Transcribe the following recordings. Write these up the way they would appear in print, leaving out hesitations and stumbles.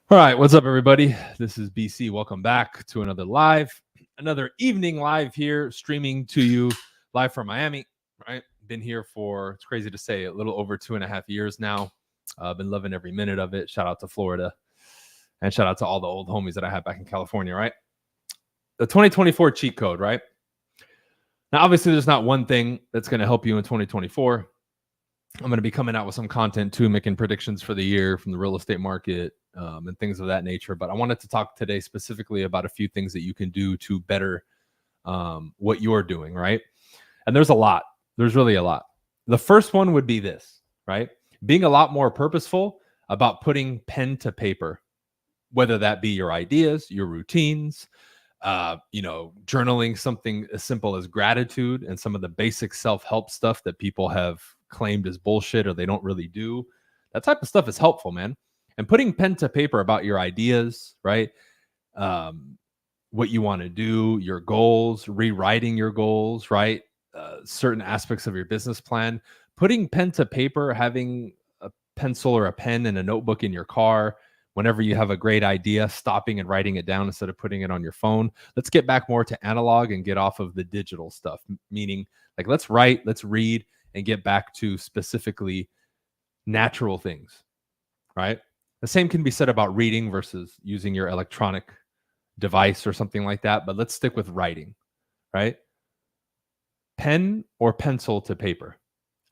All right, what's up, everybody? This is BC. Welcome back to another evening live here, streaming to you live from Miami. Right, been here for, it's crazy to say, a little over 2.5 years now. Been loving every minute of it. Shout out to Florida, and shout out to all the old homies that I have back in California. Right, the 2024 cheat code. Right now, obviously, there's not one thing that's going to help you in 2024. I'm going to be coming out with some content too, making predictions for the year from the real estate market and things of that nature. But I wanted to talk today specifically about a few things that you can do to better what you're doing, right? And there's a lot. There's really a lot. The first one would be this, right? Being a lot more purposeful about putting pen to paper, whether that be your ideas, your routines, journaling something as simple as gratitude and some of the basic self-help stuff that people have claimed as bullshit or they don't really do. That type of stuff is helpful, man. And putting pen to paper about your ideas, right? What you want to do, your goals, rewriting your goals, right? Certain aspects of your business plan, putting pen to paper, having a pencil or a pen and a notebook in your car. Whenever you have a great idea, stopping and writing it down instead of putting it on your phone. Let's get back more to analog and get off of the digital stuff, meaning like let's write, let's read, and get back to specifically natural things, right? The same can be said about reading versus using your electronic device or something like that, but let's stick with writing, right? Pen or pencil to paper.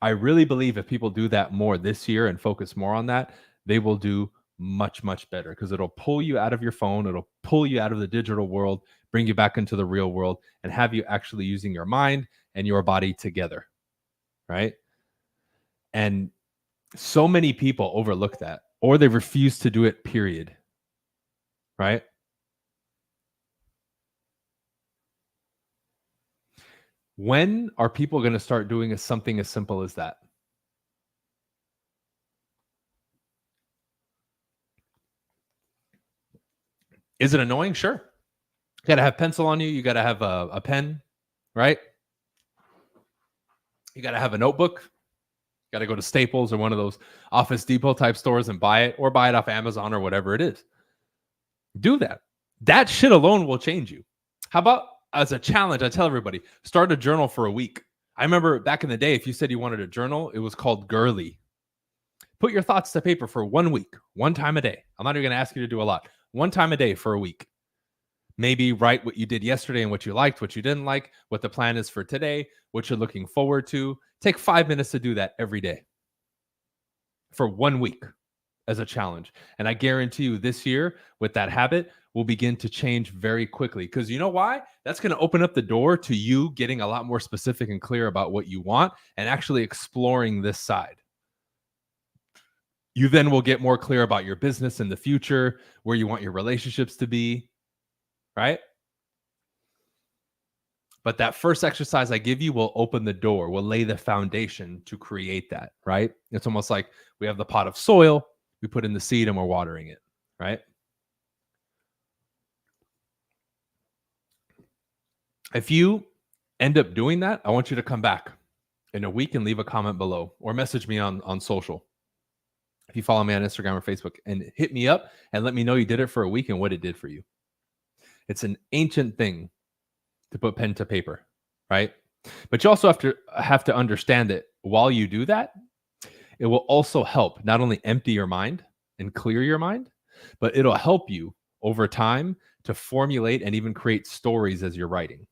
I really believe if people do that more this year and focus more on that, they will do much better because it'll pull you out of your phone. It'll pull you out of the digital world, bring you back into the real world, and have you actually using your mind and your body together, right? And so many people overlook that, or they refuse to do it, period, right? When are people going to start doing something as simple as that? Is it annoying? Sure. You got to have pencil on you. You got to have a pen, right? You got to have a notebook. You got to go to Staples or one of those Office Depot type stores and buy it, or buy it off Amazon or whatever it is. Do that. That shit alone will change you. How about as a challenge? I tell everybody, start a journal for a week. I remember back in the day, if you said you wanted a journal, it was called Girly. Put your thoughts to paper for 1 week, one time a day. I'm not even going to ask you to do a lot. One time a day for a week. Maybe write what you did yesterday and what you liked, what you didn't like, what the plan is for today, what you're looking forward to. Take 5 minutes to do that every day for 1 week as a challenge. And I guarantee you this year with that habit will begin to change very quickly. Because you know why? That's going to open up the door to you getting a lot more specific and clear about what you want and actually exploring this side. You then will get more clear about your business in the future, where you want your relationships to be, right? But that first exercise I give you will open the door, will lay the foundation to create that, right? It's almost like we have the pot of soil, we put in the seed and we're watering it, right? If you end up doing that, I want you to come back in a week and leave a comment below or message me on social. If you follow me on Instagram or Facebook, and hit me up and let me know you did it for a week and what it did for you. It's an ancient thing to put pen to paper, right? But you also have to understand that while you do that, it will also help not only empty your mind and clear your mind, but it'll help you over time to formulate and even create stories as you're writing.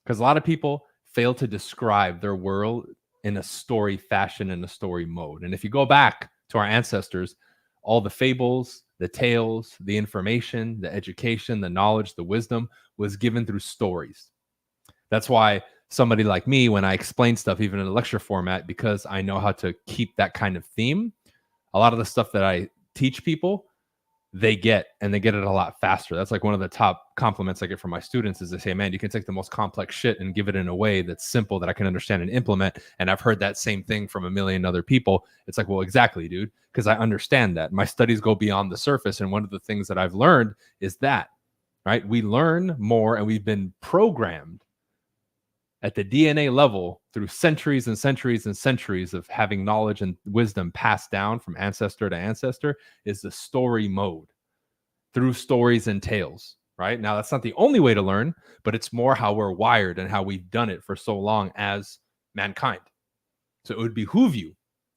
Because a lot of people fail to describe their world in a story fashion, in a story mode. And if you go back to our ancestors, all the fables, the tales, the information, the education, the knowledge, the wisdom was given through stories. That's why somebody like me, when I explain stuff, even in a lecture format, because I know how to keep that kind of theme, a lot of the stuff that I teach people, they get, and they get it a lot faster. That's like one of the top compliments I get from my students is they say, man, you can take the most complex shit and give it in a way that's simple that I can understand and implement. And I've heard that same thing from a million other people. It's like, well, exactly, dude, because I understand that. My studies go beyond the surface. And one of the things that I've learned is that, right? We learn more, and we've been programmed at the DNA level through centuries and centuries and centuries of having knowledge and wisdom passed down from ancestor to ancestor, is the story mode. through stories and tales, right? Now, that's not the only way to learn, but it's more how we're wired and how we've done it for so long as mankind. So it would behoove you,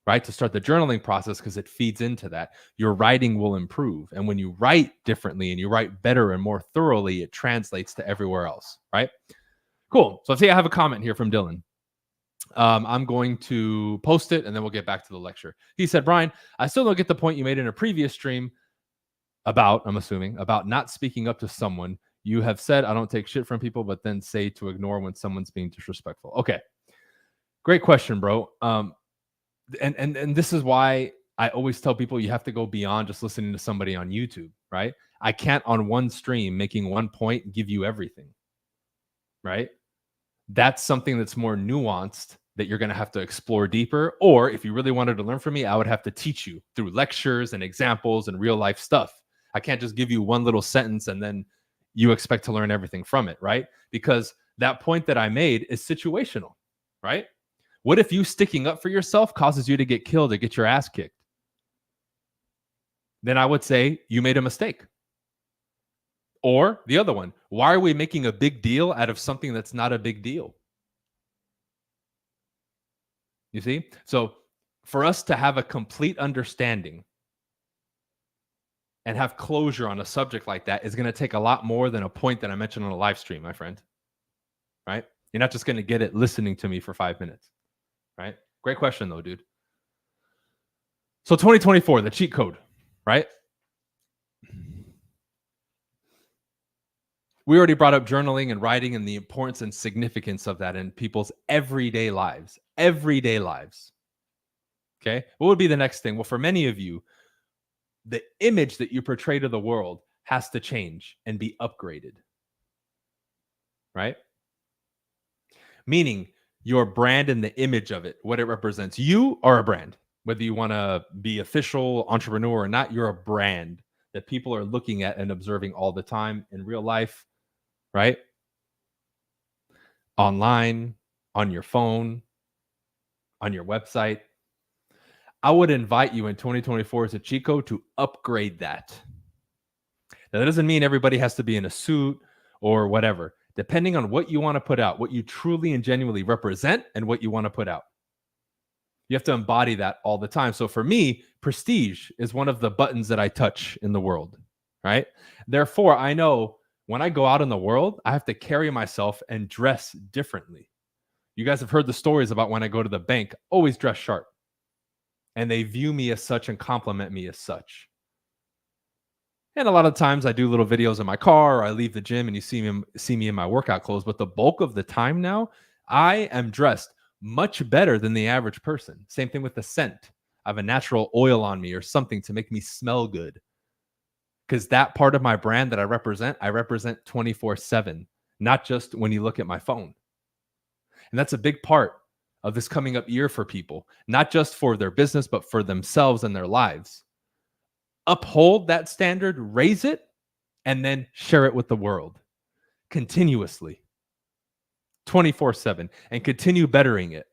right, to start the journaling process because it feeds into that. Your writing will improve. And when you write differently and you write better and more thoroughly, it translates to everywhere else, right? Cool. So I see I have a comment here from Dylan. I'm going to post it and then we'll get back to the lecture. He said, Brian, I still don't get the point you made in a previous stream about, I'm assuming, about not speaking up to someone. You have said, I don't take shit from people, but then say to ignore when someone's being disrespectful. Okay. Great question, bro. And this is why I always tell people you have to go beyond just listening to somebody on YouTube, right? I can't on one stream making one point give you everything, right? That's something that's more nuanced that you're going to have to explore deeper. Or if you really wanted to learn from me, I would have to teach you through lectures and examples and real life stuff. I can't just give you one little sentence and then you expect to learn everything from it, right? Because that point that I made is situational, right? What if you sticking up for yourself causes you to get killed or get your ass kicked? Then I would say you made a mistake. Or the other one, why are we making a big deal out of something that's not a big deal? You see? So for us to have a complete understanding and have closure on a subject like that is going to take a lot more than a point that I mentioned on a live stream, my friend. Right? You're not just going to get it listening to me for 5 minutes. Right? Great question though, dude. So 2024, the cheat code, right? We already brought up journaling and writing and the importance and significance of that in people's everyday lives. Everyday lives. Okay. What would be the next thing? Well, for many of you, the image that you portray to the world has to change and be upgraded. Right? Meaning your brand and the image of it, what it represents. You are a brand. Whether you want to be official, entrepreneur or not, you're a brand that people are looking at and observing all the time in real life, right? Online, on your phone, on your website. I would invite you in 2024 as a cheat code to upgrade that. Now, that doesn't mean everybody has to be in a suit or whatever. Depending on what you want to put out, what you truly and genuinely represent and what you want to put out. You have to embody that all the time. So for me, prestige is one of the buttons that I touch in the world, right? Therefore, I know when I go out in the world, I have to carry myself and dress differently. You guys have heard the stories about when I go to the bank, always dress sharp. And they view me as such and compliment me as such. And a lot of times I do little videos in my car or I leave the gym and you see me in my workout clothes. But the bulk of the time now, I am dressed much better than the average person. Same thing with the scent. I have a natural oil on me or something to make me smell good. Because that part of my brand that I represent 24/7, not just when you look at my phone. And that's a big part of this coming up year for people, not just for their business, but for themselves and their lives. Uphold that standard, raise it, and then share it with the world continuously, 24/7, and continue bettering it.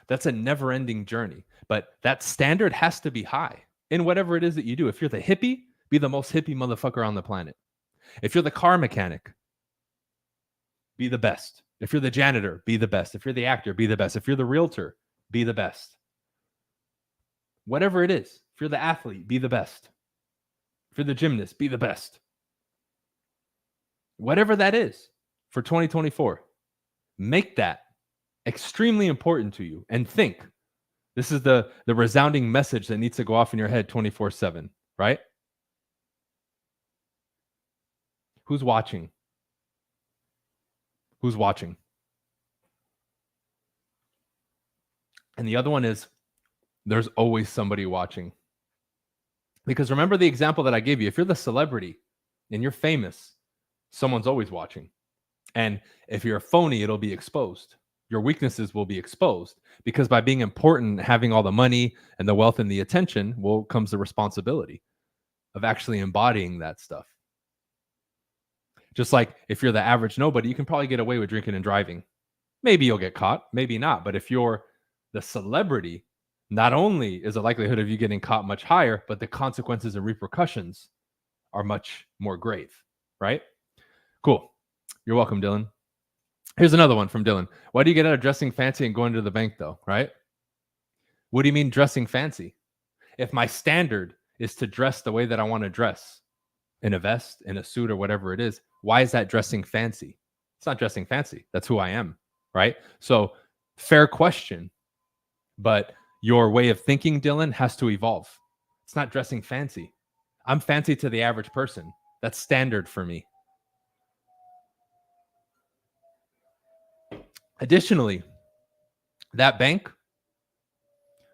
That's a never-ending journey, but that standard has to be high in whatever it is that you do. If you're the hippie, be the most hippie motherfucker on the planet. If you're the car mechanic, be the best. If you're the janitor, be the best. If you're the actor, be the best. If you're the realtor, be the best. Whatever it is, if you're the athlete, be the best. If you're the gymnast, be the best. Whatever that is for 2024, make that extremely important to you and think. This is the resounding message that needs to go off in your head 24/7, right? Who's watching? Who's watching? And the other one is there's always somebody watching. Because remember the example that I gave you. If you're the celebrity and you're famous, someone's always watching. And if you're a phony, it'll be exposed. Your weaknesses will be exposed because by being important, having all the money and the wealth and the attention, comes the responsibility of actually embodying that stuff. Just like if you're the average nobody, you can probably get away with drinking and driving. Maybe you'll get caught, maybe not. But if you're the celebrity, not only is the likelihood of you getting caught much higher, but the consequences and repercussions are much more grave, right? Cool. You're welcome, Dylan. Here's another one from Dylan. Why do you get out of dressing fancy and going to the bank though, right? What do you mean dressing fancy? If my standard is to dress the way that I want to dress, in a vest, in a suit, or whatever it is, why is that dressing fancy? It's not dressing fancy. That's who I am, right? So, fair question, but your way of thinking, Dylan, has to evolve. It's not dressing fancy. I'm fancy to the average person. That's standard for me. Additionally, that bank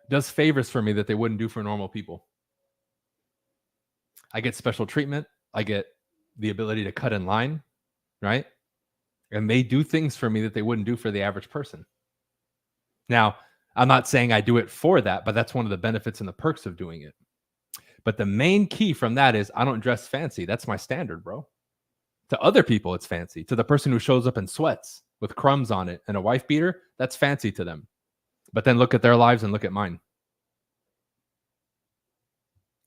does favors for me that they wouldn't do for normal people. I get special treatment. I get the ability to cut in line, right? And they do things for me that they wouldn't do for the average person. Now, I'm not saying I do it for that, but that's one of the benefits and the perks of doing it. But the main key from that is I don't dress fancy. That's my standard, bro. To other people, it's fancy. To the person who shows up in sweats with crumbs on it and a wife beater, that's fancy to them. But then look at their lives and look at mine.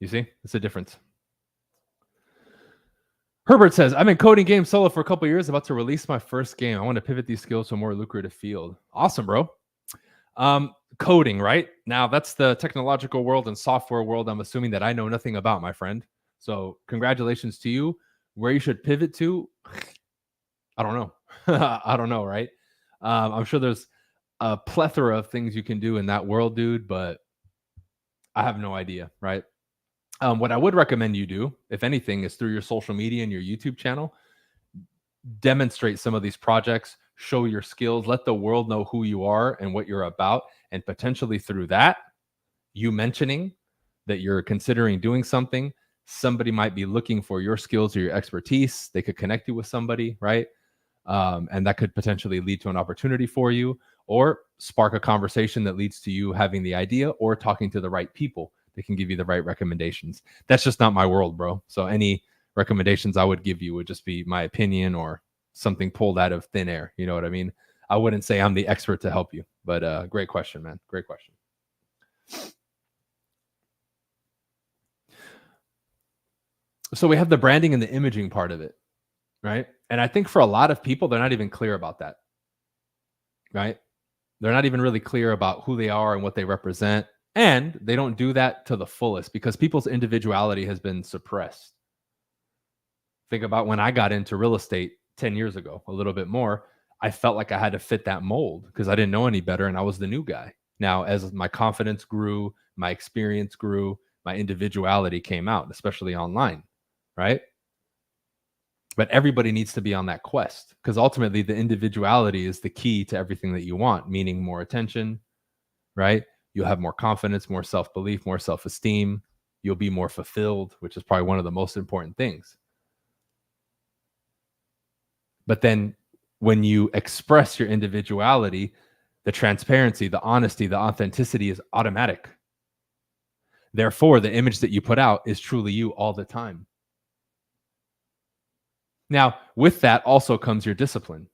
You see? It's a difference. Herbert says, I've been coding game solo for a couple years, about to release my first game. I want to pivot these skills to a more lucrative field. Awesome, bro. Coding, right? Now, that's the technological world and software world I'm assuming that I know nothing about, my friend. So congratulations to you. Where you should pivot to, I don't know. I don't know, right? I'm sure there's a plethora of things you can do in that world, dude, but I have no idea, right? What I would recommend you do, if anything, is through your social media and your YouTube channel, demonstrate some of these projects, show your skills, let the world know who you are and what you're about. And potentially through that, you mentioning that you're considering doing something, somebody might be looking for your skills or your expertise. They could connect you with somebody, right? And that could potentially lead to an opportunity for you or spark a conversation that leads to you having the idea or talking to the right people. They can give you the right recommendations. That's just not my world, bro. So any recommendations I would give you would just be my opinion or something pulled out of thin air. You know what I mean? I wouldn't say I'm the expert to help you, but great question, man. Great question. So we have the branding and the imaging part of it, right? And I think for a lot of people, they're not even clear about that, right? They're not even really clear about who they are and what they represent. And they don't do that to the fullest because people's individuality has been suppressed. Think about when I got into real estate 10 years ago, a little bit more. I felt like I had to fit that mold because I didn't know any better and I was the new guy. Now, as my confidence grew, my experience grew, my individuality came out, especially online, right? But everybody needs to be on that quest because ultimately the individuality is the key to everything that you want, meaning more attention, right? You'll have more confidence, more self-belief, more self-esteem. You'll be more fulfilled, which is probably one of the most important things. But then when you express your individuality, the transparency, the honesty, the authenticity is automatic. Therefore, the image that you put out is truly you all the time. Now, with that also comes your discipline,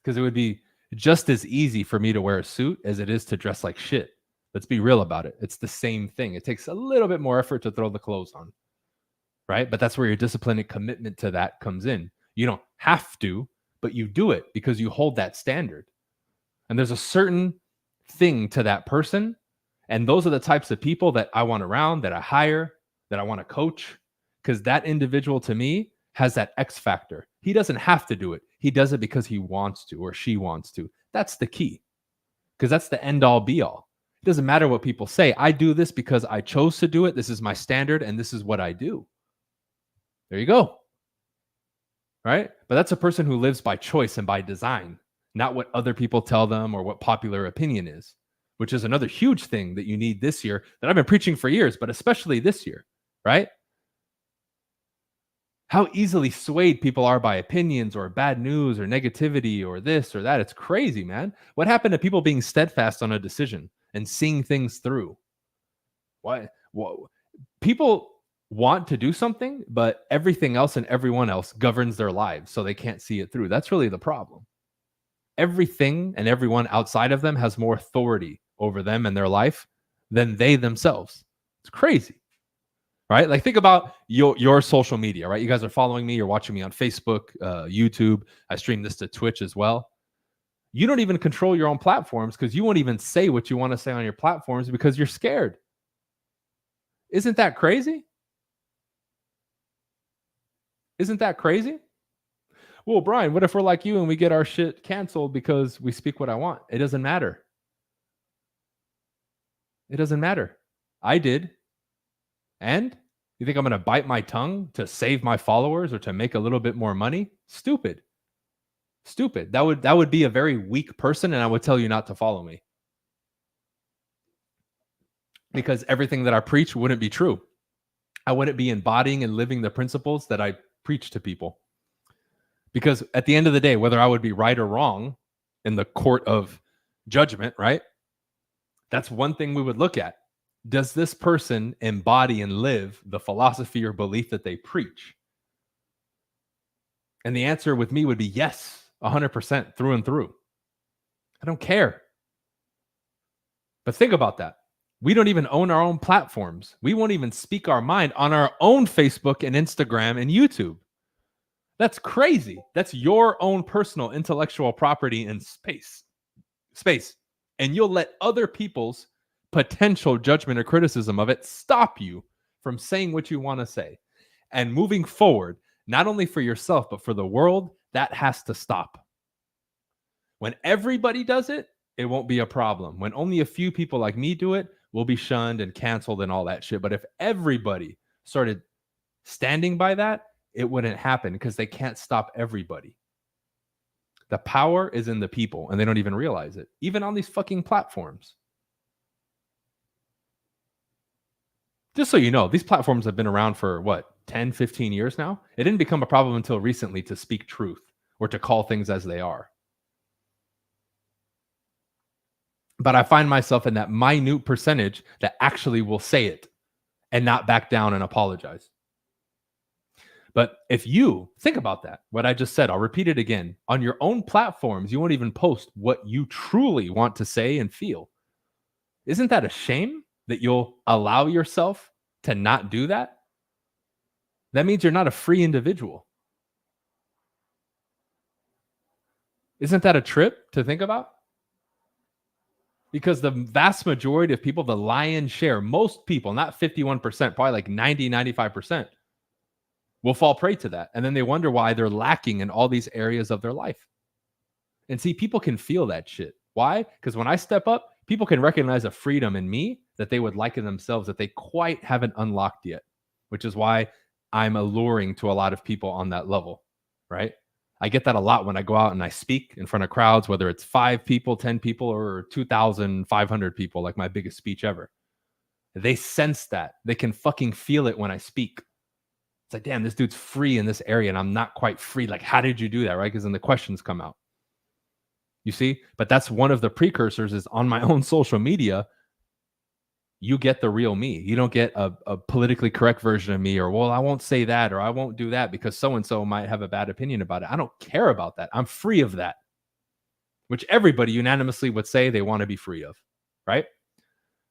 because it would be just as easy for me to wear a suit as it is to dress like shit. Let's be real about it. It's the same thing. It takes a little bit more effort to throw the clothes on, right? But that's where your discipline and commitment to that comes in. You don't have to, but you do it because you hold that standard. And there's a certain thing to that person. And those are the types of people that I want around, that I hire, that I want to coach, because that individual to me has that X factor. He doesn't have to do it. He does it because he wants to or she wants to. That's the key, because that's the end all be all. It doesn't matter what people say. I do this because I chose to do it. This is my standard and this is what I do. There you go. Right? But that's a person who lives by choice and by design, not what other people tell them or what popular opinion is, which is another huge thing that you need this year that I've been preaching for years, but especially this year, right? How easily swayed people are by opinions or bad news or negativity or this or that. It's crazy, man. What happened to people being steadfast on a decision and seeing things through? What people want to do something, but everything else and everyone else governs their lives, so they can't see it through. That's really the problem. Everything and everyone outside of them has more authority over them and their life than they themselves. It's crazy, right? Like think about your social media, right? You guys are following me, you're watching me on Facebook, YouTube. I stream this to Twitch as well. You don't even control your own platforms because you won't even say what you want to say on your platforms because you're scared. Isn't that crazy? Isn't that crazy? Well, Brian, what if we're like you and we get our shit canceled because we speak what I want? It doesn't matter. It doesn't matter. I did. And you think I'm going to bite my tongue to save my followers or to make a little bit more money? Stupid. Stupid. That would be a very weak person, and I would tell you not to follow me. Because everything that I preach wouldn't be true. I wouldn't be embodying and living the principles that I preach to people. Because at the end of the day, whether I would be right or wrong in the court of judgment, right? That's one thing we would look at. Does this person embody and live the philosophy or belief that they preach? And the answer with me would be yes, 100% through and through. I don't care. But think about that. We don't even own our own platforms. We won't even speak our mind on our own Facebook and Instagram and YouTube. That's crazy. That's your own personal intellectual property and space. And you'll let other people's potential judgment or criticism of it stop you from saying what you want to say. And moving forward, not only for yourself, but for the world, that has to stop. When everybody does it, it won't be a problem. When only a few people like me do it, we'll be shunned and canceled and all that shit. But if everybody started standing by that, it wouldn't happen because they can't stop everybody. The power is in the people, and they don't even realize it, even on these fucking platforms. Just so you know, these platforms have been around for what, 10, 15 years now? It didn't become a problem until recently to speak truth or to call things as they are. But I find myself in that minute percentage that actually will say it and not back down and apologize. But if you think about that, what I just said, I'll repeat it again. On your own platforms, you won't even post what you truly want to say and feel. Isn't that a shame that you'll allow yourself to not do that? That means you're not a free individual. Isn't that a trip to think about? Because the vast majority of people, the lion's share, most people, not 51%, probably like 90, 95%, will fall prey to that. And then they wonder why they're lacking in all these areas of their life. And see, people can feel that shit. Why? Because when I step up, people can recognize a freedom in me that they would like in themselves that they quite haven't unlocked yet, which is why I'm alluring to a lot of people on that level, right? I get that a lot when I go out and I speak in front of crowds, whether it's 5 people, 10 people, or 2,500 people, like my biggest speech ever. They sense that. They can fucking feel it when I speak. It's like, damn, this dude's free in this area and I'm not quite free. Like, how did you do that, right? Because then the questions come out. You see? But that's one of the precursors is on my own social media, you get the real me. You don't get a politically correct version of me or, well, I won't say that or I won't do that because so-and-so might have a bad opinion about it. I don't care about that. I'm free of that, which everybody unanimously would say they want to be free of, right?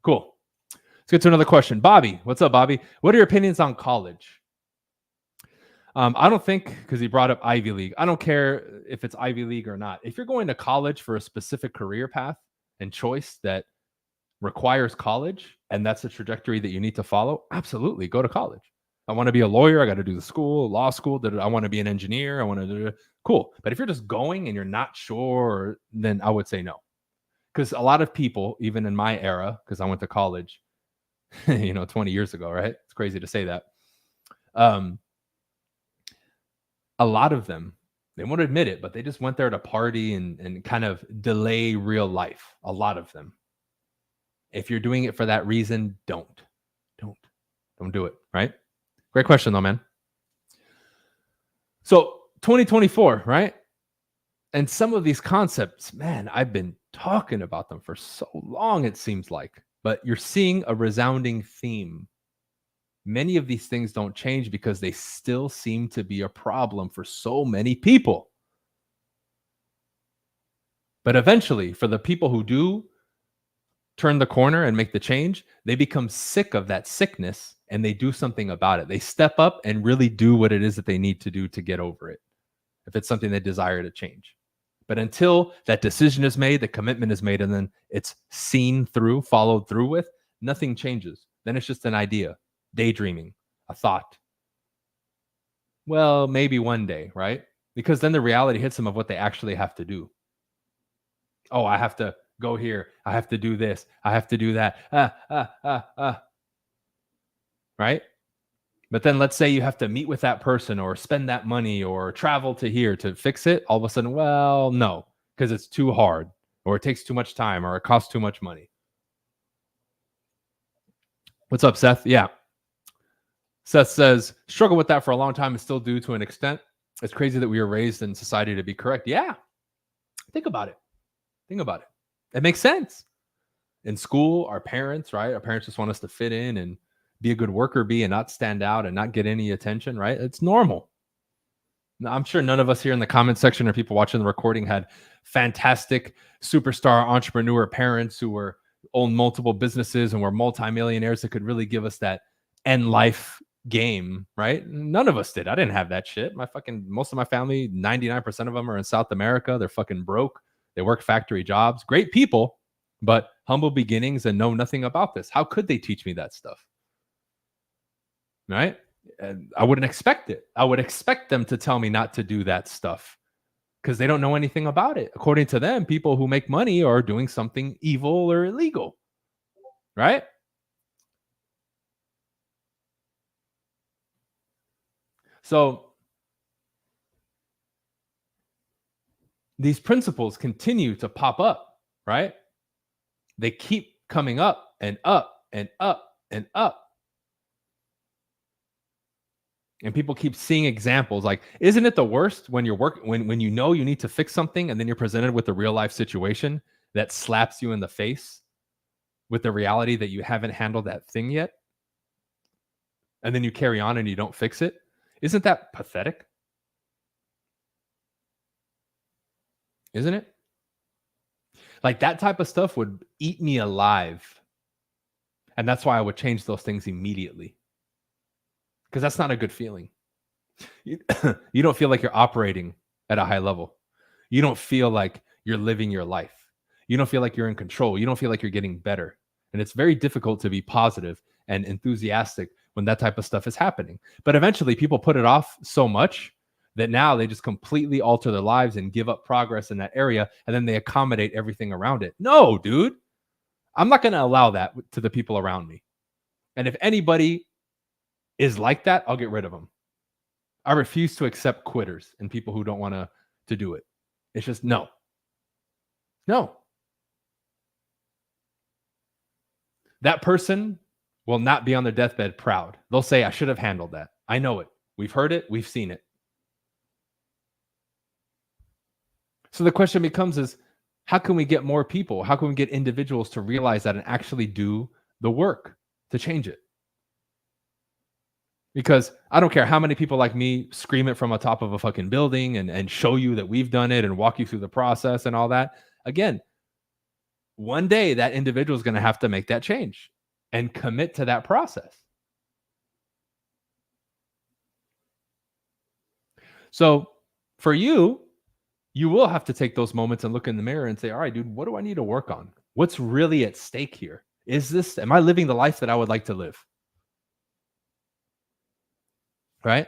Cool. Let's get to another question. Bobby, what's up, Bobby? What are your opinions on college? I don't think, because he brought up Ivy League, I don't care if it's Ivy League or not. If you're going to college for a specific career path and choice that requires college and that's the trajectory that you need to follow, absolutely go to college. I want to be a lawyer. I got to do the school, law school. I want to be an engineer. I want to do cool. But if you're just going and you're not sure, then I would say no. Because a lot of people, even in my era, because I went to college, 20 years ago, right? It's crazy to say that. A lot of them, they won't admit it, but they just went there to party and kind of delay real life. A lot of them. If you're doing it for that reason, don't do it, right? Great question though, man. So 2024, right? And some of these concepts, man, I've been talking about them for so long, it seems like, but you're seeing a resounding theme. Many of these things don't change because they still seem to be a problem for so many people. But eventually, for the people who do turn the corner and make the change, they become sick of that sickness and they do something about it. They step up and really do what it is that they need to do to get over it, if it's something they desire to change. But until that decision is made, the commitment is made, and then it's seen through, followed through with, nothing changes. Then it's just an idea, daydreaming, a thought. Well, maybe one day, right? Because then the reality hits them of what they actually have to do. Oh, I have to go here. I have to do this. I have to do that. Right? But then let's say you have to meet with that person or spend that money or travel to here to fix it. All of a sudden, well, no, because it's too hard or it takes too much time or it costs too much money. What's up, Seth? Yeah. Seth says, struggle with that for a long time and still do to an extent. It's crazy that we were raised in society to be correct. Yeah. Think about it. Think about it. It makes sense. In school, our parents, right? Our parents just want us to fit in and be a good worker bee and not stand out and not get any attention, right? It's normal. Now, I'm sure none of us here in the comment section or people watching the recording had fantastic superstar entrepreneur parents who were owned multiple businesses and were multimillionaires that could really give us that end life game, right? None of us did. I didn't have that shit. Most of my family, 99% of them are in South America. They're fucking broke. They work factory jobs. Great people, but humble beginnings and know nothing about this. How could they teach me that stuff? Right? And I wouldn't expect it. I would expect them to tell me not to do that stuff because they don't know anything about it. According to them, people who make money are doing something evil or illegal. Right? So these principles continue to pop up, right? They keep coming up and up and up and up. And people keep seeing examples. Like, isn't it the worst when you're when you know you need to fix something and then you're presented with a real life situation that slaps you in the face with the reality that you haven't handled that thing yet? And then you carry on and you don't fix it? Isn't that pathetic? Isn't it? Like, that type of stuff would eat me alive. And that's why I would change those things immediately. Because that's not a good feeling. You don't feel like you're operating at a high level. You don't feel like you're living your life. You don't feel like you're in control. You don't feel like you're getting better. And it's very difficult to be positive and enthusiastic when that type of stuff is happening. But eventually people put it off so much that now they just completely alter their lives and give up progress in that area. And then they accommodate everything around it. No, dude, I'm not going to allow that to the people around me. And if anybody is like that, I'll get rid of them. I refuse to accept quitters and people who don't want to do it. It's just no. That person will not be on their deathbed proud. They'll say, I should have handled that. I know it. We've heard it. We've seen it. So the question becomes is, how can we get more people? How can we get individuals to realize that and actually do the work to change it? Because I don't care how many people like me scream it from the top of a fucking building and show you that we've done it and walk you through the process and all that. Again, one day that individual is going to have to make that change and commit to that process. So for you, you will have to take those moments and look in the mirror and say, all right, dude, what do I need to work on? What's really at stake here? Am I living the life that I would like to live? Right?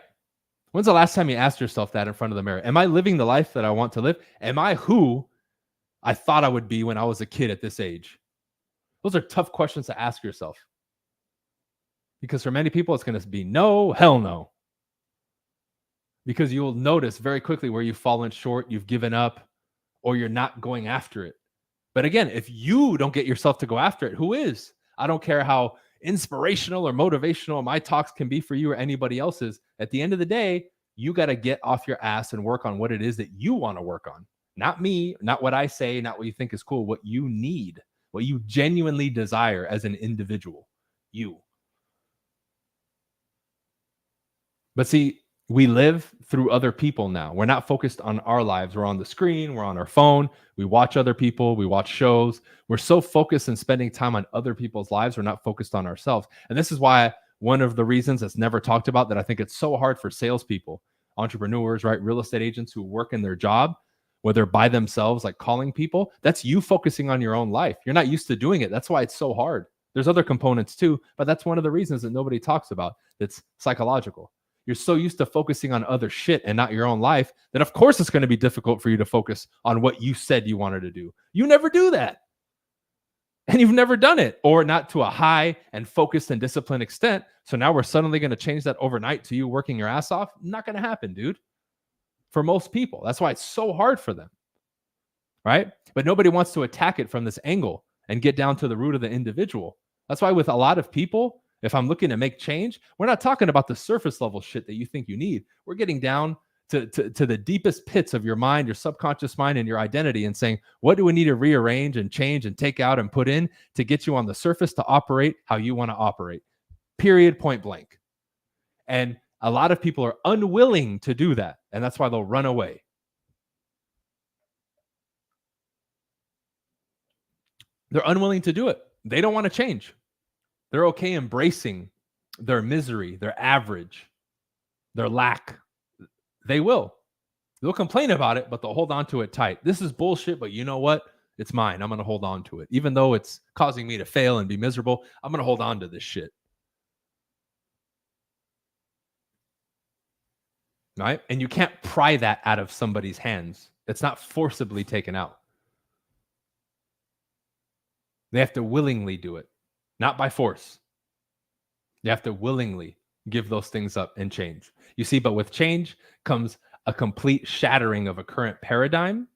When's the last time you asked yourself that in front of the mirror? Am I living the life that I want to live? Am I who I thought I would be when I was a kid at this age? Those are tough questions to ask yourself. Because for many people, it's going to be no, hell no. Because you will notice very quickly where you've fallen short, you've given up, or you're not going after it. But again, if you don't get yourself to go after it, who is? I don't care how inspirational or motivational my talks can be for you or anybody else's. At the end of the day, you got to get off your ass and work on what it is that you want to work on. Not me, not what I say, not what you think is cool, what you need, what you genuinely desire as an individual. You. But see, We live through other people now. We're not focused on our lives. We're on the screen, we're on our phone, we watch other people, we watch shows. We're so focused and spending time on other people's lives, we're not focused on ourselves. And this is why one of the reasons that's never talked about that I think it's so hard for salespeople, entrepreneurs, right? Real estate agents who work in their job, where they're by themselves, like calling people, that's you focusing on your own life. You're not used to doing it. That's why it's so hard. There's other components too, but that's one of the reasons that nobody talks about. That's psychological. You're so used to focusing on other shit and not your own life that of course it's going to be difficult for you to focus on what you said you wanted to do. You never do that. And you've never done it, or not to a high and focused and disciplined extent. So now we're suddenly going to change that overnight to you working your ass off. Not going to happen, dude. For most people. That's why it's so hard for them. Right? But nobody wants to attack it from this angle and get down to the root of the individual. That's why with a lot of people, if I'm looking to make change, we're not talking about the surface level shit that you think you need. We're getting down to the deepest pits of your mind, your subconscious mind, and your identity, and saying, what do we need to rearrange and change and take out and put in to get you on the surface to operate how you want to operate? Period, point blank. And a lot of people are unwilling to do that. And that's why they'll run away. They're unwilling to do it. They don't want to change. They're okay embracing their misery, their average, their lack. They will. They'll complain about it, but they'll hold on to it tight. This is bullshit, but you know what? It's mine. I'm going to hold on to it. Even though it's causing me to fail and be miserable, I'm going to hold on to this shit. Right? And you can't pry that out of somebody's hands. It's not forcibly taken out. They have to willingly do it, not by force. You have to willingly give those things up and change. You see, but with change comes a complete shattering of a current paradigm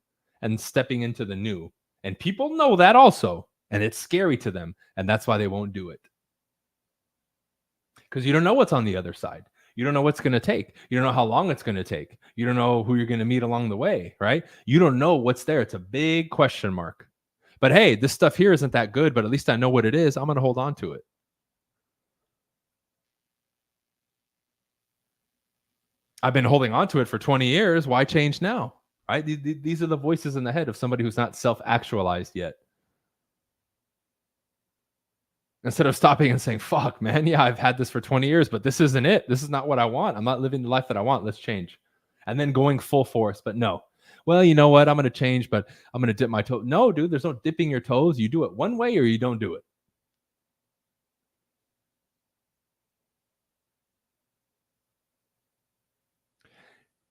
and stepping into the new. And people know that also, and it's scary to them, and that's why they won't do it. Because you don't know what's on the other side. You don't know what's going to take. You don't know how long it's going to take. You don't know who you're going to meet along the way, right? You don't know what's there. It's a big question mark. But hey, this stuff here isn't that good, but at least I know what it is. I'm going to hold on to it. I've been holding on to it for 20 years. Why change now? Right? These are the voices in the head of somebody who's not self-actualized yet. Instead of stopping and saying, fuck, man, yeah, I've had this for 20 years, but this isn't it. This is not what I want. I'm not living the life that I want. Let's change. And then going full force. But no. Well, you know what? I'm going to change, but I'm going to dip my toe. No, dude, there's no dipping your toes. You do it one way or you don't do it.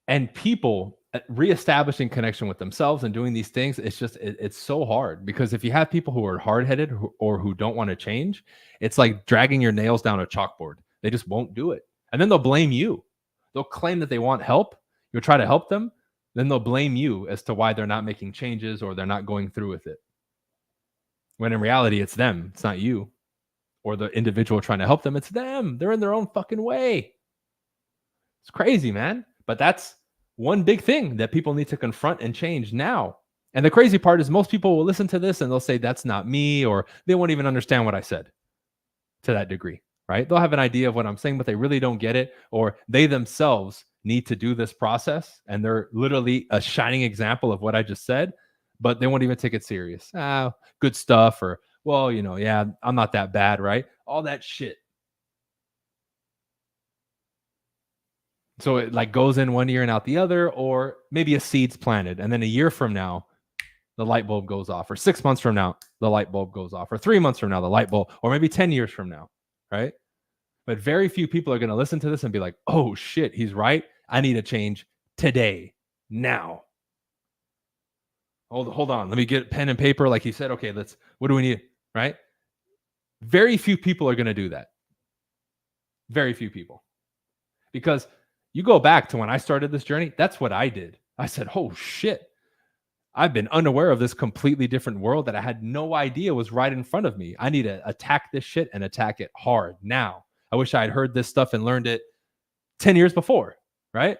And people reestablishing connection with themselves and doing these things, it's so hard, because if you have people who are hard-headed or who don't want to change, it's like dragging your nails down a chalkboard. They just won't do it. And then they'll blame you. They'll claim that they want help. You'll try to help them. Then they'll blame you as to why they're not making changes or they're not going through with it. When in reality, it's them. It's not you or the individual trying to help them. It's them. They're in their own fucking way. It's crazy, man. But that's one big thing that people need to confront and change now. And the crazy part is most people will listen to this and they'll say, that's not me, or they won't even understand what I said to that degree, right? They'll have an idea of what I'm saying, but they really don't get it, or they themselves need to do this process. And they're literally a shining example of what I just said, but they won't even take it serious. Good stuff. Or, well, you know, yeah, I'm not that bad, right? All that shit. So it like goes in one ear and out the other, or maybe a seed's planted. And then a year from now, the light bulb goes off, or 6 months from now, the light bulb goes off, or 3 months from now, the light bulb, or maybe 10 years from now, right? But very few people are going to listen to this and be like, oh shit, he's right. I need a change today, now. Hold on. Let me get pen and paper. Like he said, okay, what do we need? Right? Very few people are going to do that. Very few people. Because you go back to when I started this journey, that's what I did. I said, oh shit, I've been unaware of this completely different world that I had no idea was right in front of me. I need to attack this shit and attack it hard now. I wish I had heard this stuff and learned it 10 years before, right?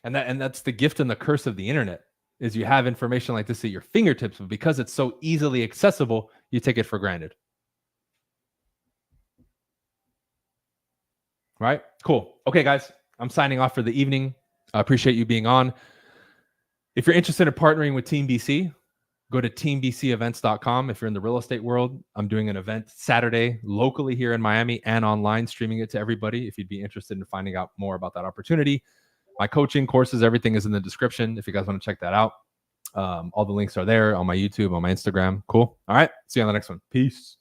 And that's the gift and the curse of the internet, is you have information like this at your fingertips, but because it's so easily accessible, you take it for granted. right? Cool. Okay, guys, I'm signing off for the evening. I appreciate you being on. If you're interested in partnering with Team BC, go to teambcevents.com. If you're in the real estate world, I'm doing an event Saturday locally here in Miami and online, streaming it to everybody. If you'd be interested in finding out more about that opportunity, my coaching courses, everything is in the description. If you guys want to check that out, all the links are there on my YouTube, on my Instagram. Cool. All right. See you on the next one. Peace.